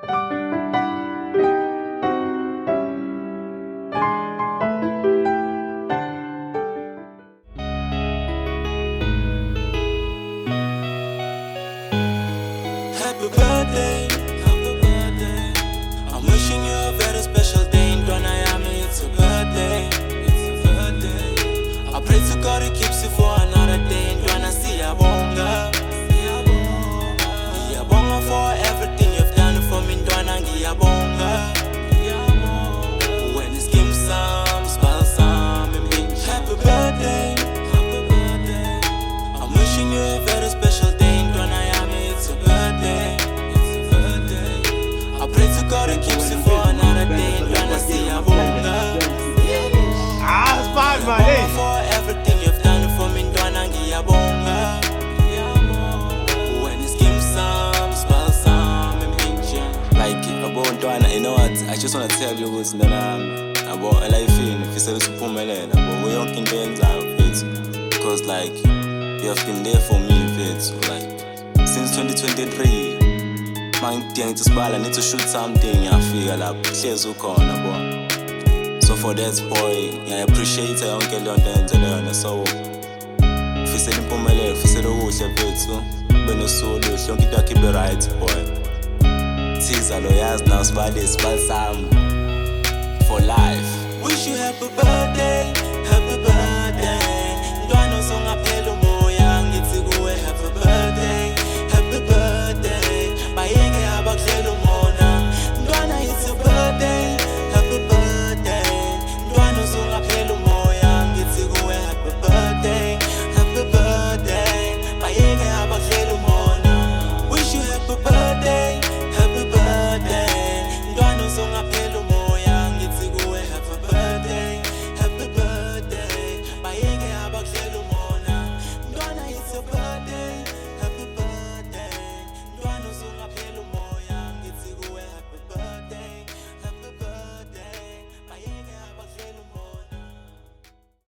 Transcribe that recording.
Happy birthday, happy birthday. I'm wishing you a very special day. In Dwanayami, it's a birthday, it's a birthday. I pray to God He keeps you for another day. In Dwana, siyabonga, ngiyabonga for everything you've done for me. In Dwana, ngiyabonga. When it's game some, spell some, and big. Happy birthday, happy birthday. I'm wishing you a very special day. In Dwanayami, it's a birthday, it's a birthday. I pray to God He keeps you for another day. In Dwana, siyabonga. It's fine, man. Ngiyabonga for everything you've done for me. In Dwana, ngiyabonga. When it's game some, spell some, and big. Like about Dwana, you know what? I just wanna tell you what's about life in if you say uphumelela, but we don't think because like you have been there for me, so like since 2023. Mangidinga to smile, I need to shoot something. I feel like hlezi ukhona bo. So for that boy, I appreciate yonke le nto enzelena. So ufisela impumelelo, ufisela okuhle mfethu, ube nosuku oluhle, yonke into yakho ibe right boy. Thiza lo yazi now sibali sami for life. Wish you happy birthday.